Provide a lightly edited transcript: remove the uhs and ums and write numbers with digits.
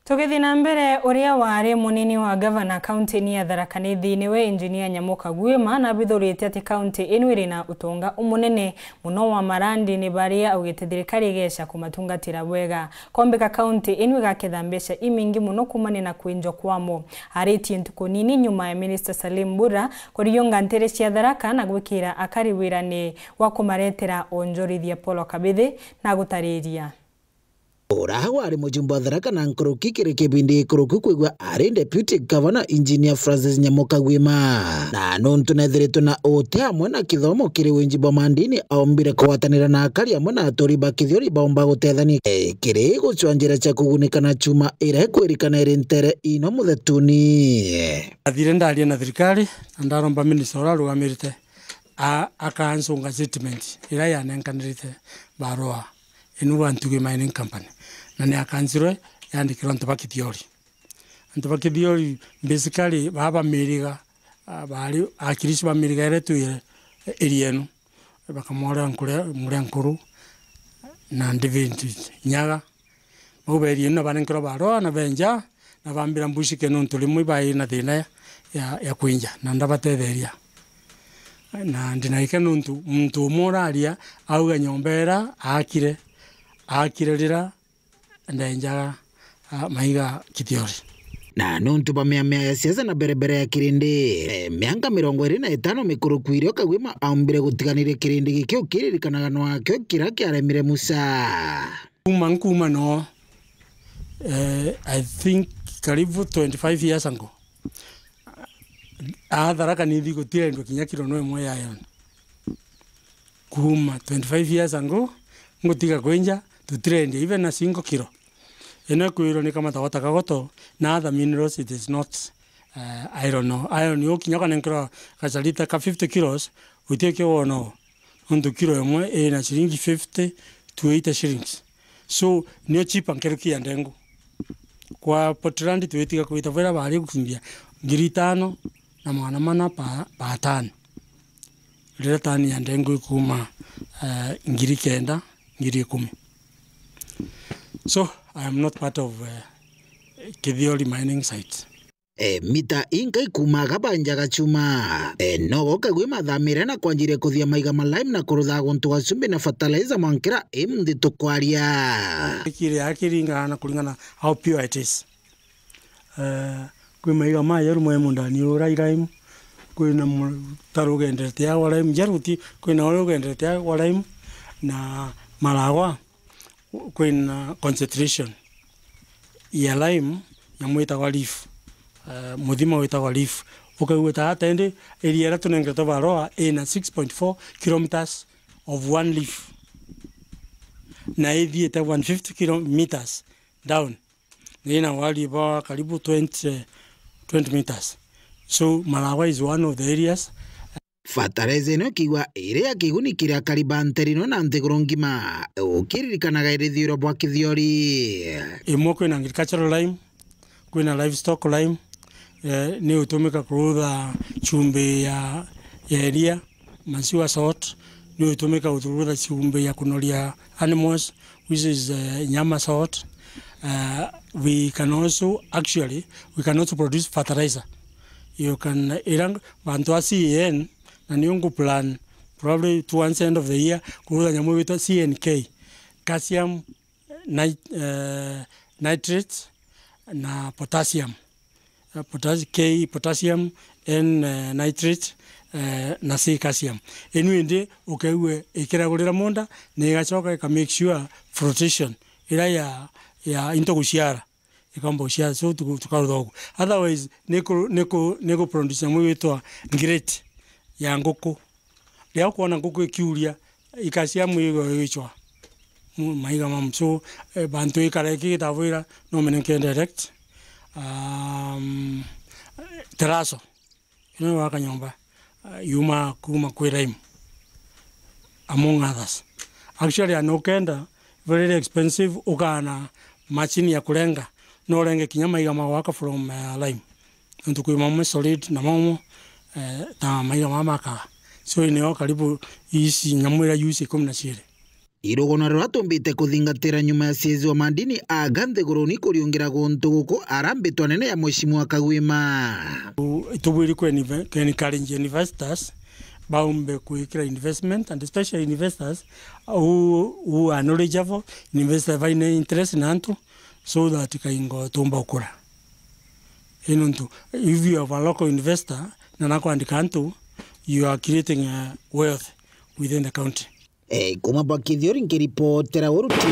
Tugithina mbere uria wari munini wa governor county ni ya Tharaka Nithi niwe engineer Nyamoka Gwima na bithurite ati county ino iri na utonga umunene muno wa marandi ni baria augite thirikari igeca kumatungatira wega kombeka county ino igaketha mbeca imingi muno kumane na kwinjo kwamo aritie ntuko nini nyuma ya minister Salim Mbura kuriyonga ntere cia Tharaka na gwikira akari wirane wa kumaretera onjorithia Polo Kabithi na gutariria Orahawa ari mujumbe wa Tharaka na Nkoroki kiri kibindi Nkoroki kwigwa ari deputy governor engineer Francis Nyamoka Gwima na nontu nethiritwe na ote hamwe na kithomo kiri winji bwa mandini aombire kwatanira na akari hamwe na atori ba kithiori baomba gutethania kiri gucwa njira cia kugunika na chuma ira kwirikana iri ntere ino muthetuni athire ndaria na thirikari ndaromba minister ora rugamirite akaansunga statement ira yanenkanirite barua inu Wantugi Mining Company na ni akanzirwe yandikirwa Ntubakithiori. Ntubakithiori basically baba miriga bari akirishi ba miriga eretuire erienu bakamora nkuru na David Nyaga muberi ino banenkero baro na benja na bambira mbushike no ntulimu bayi na thina ya kwinja na ndabatetheria na ndinaike muntu moraria auga nyombera akirerira ndenjaga maiga Kithiori na nontu ba mea ya siasa na berebere ya kirindi mianga 25 mikuru kwirio Kagwima aombire gutiganire kirindi gikyo kiririkanaga no akyo kira kiaremire Musa kuma no I think karibu 25 years ago Tharaka Nithi gutire ndo kinyakiro no emwe yayo kuma 25 years ago ngutiga kwenja to trend even a single kilo. Ena kuiro ni kama tawata kagoto na other minerals it is not I don't know. Iron yoki nyaka nenkro kachalita ka 50 kilos uteke wono undu kilo yomwe na shilingi 50 to 80 shillings. So niyo cheap ankeruki ya ndengu. Kwa potrandi tuwetika kuita vera bari kukimbia ngiri 5 na mwana mana pa 5. Lera tani ya ndengu kuma ngiri 9 ngiri 10. So I am not part of Kithiori mining site. Mita inka ikuma gabanja gachuma no Kagwima thamire na kwanjire kuthia maiga malime na kurutha guntu gacumbi na fertilizer mankira imndito kwaria kire akiringa na kulingana how pure it is kwi maiga maya rumwe mundani urairaim kwina tarugendete ya waraim jaruti kwina urugendete ya waraim na malagwa kwina concentration ya lime nyamwita wa leaf muthima wita wa leaf ukawita atende area tunengeta baroa ina 6.4 kilometers of one leaf na hivi ita 150 kilometers down nina wali ba karibu 20 meters. So Malawa is one of the areas. Fatareze no kiwa ere akigunikira akaribanterino na ntegorongima ukiririkanaga irithiro bwa Kithiori imwe kwina agricultural lime kwina livestock lime ni utumika kurutha chumbi ya area masiwa salt ni utumika kurutha chumbi ya kunoria animals which is nyama salt. We can also produce fertilizer. You can irang bantu CN na niungu plan probably towards the end of the year kuuza nyamu wito CNK calcium nitrate na potassium potassium and nitrate na C calcium enuende ukewe ikiragurira monda ne gachoka ka make sure flotation ira ya into guciara ikambo guciara so tukaruthogo otherwise neko produce nyamu wito great ya nguku leo kuona nguku ikiuria ikacia mwigo ichwa maiga mamso bantu ikareki tavira no menenke direct teraso ino waka nyomba yuma kuma kwiraim among others actually anokenda very expensive ukana machine ya kulenga no lenge kinyama iga mawaka from lime ntuku imamo solid na mamo ta maiga mamaka so ineo karibu isi nyamwira yusi 17 irogona rwatumbite kuthingatira nyuma ya ciezi wa madini agante goroni kuriungira guntu guko arambitwa nene ya mheshimiwa wa Kagwima tubwiri kweni challenge investors baumbe kuikira investment and especially investors who are knowledgeable investors vaina interest nantu so that kaingo tumba ukura inuntu if you have a local investor nanako andikantu you are creating a wealth within the country. Kuma bakidhiori nkiripotera Uru TV.